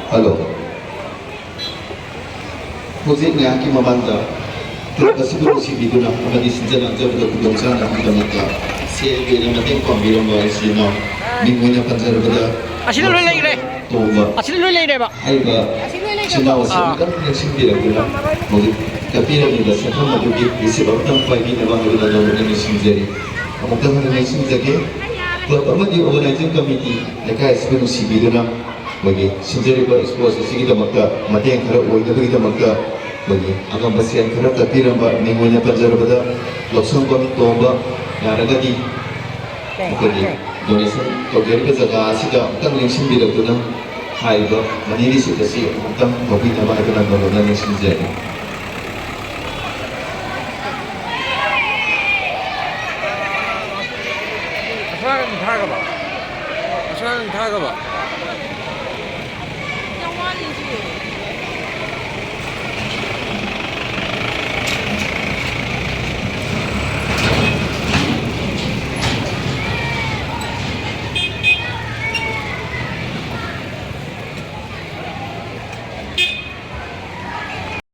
Hello. Hojik ngaki mamanda. Terkasibu sibiduna amadi sinjana jabda kudongchana hamdamata. Sebe namateng pambiramba isino. Mingwanya panjarabada. Asino loy lay re. Toba. Asino loy lay re ba. Aiba. Chinawa sabda nasimbirabuna. Hojik kapira nila sakam madugi isibabtang pagi nawa hawila nawa nasinjari. Amukta hana nasinjake. Club amadi organizing committee lekai SPNU sibiduna. Bagi sinjariba expose sigidamata mateng khara oinabagidamata bagi agam basian khara tapiramba ningonya panjarabada loksongkon tomba yaragadi bagi donation togeriba jaga asida tang lingsinbirabuna haiba maniri sidasi tang mabinaba haibana nolona lingsinjari Asan thagaba. Yang wali sih.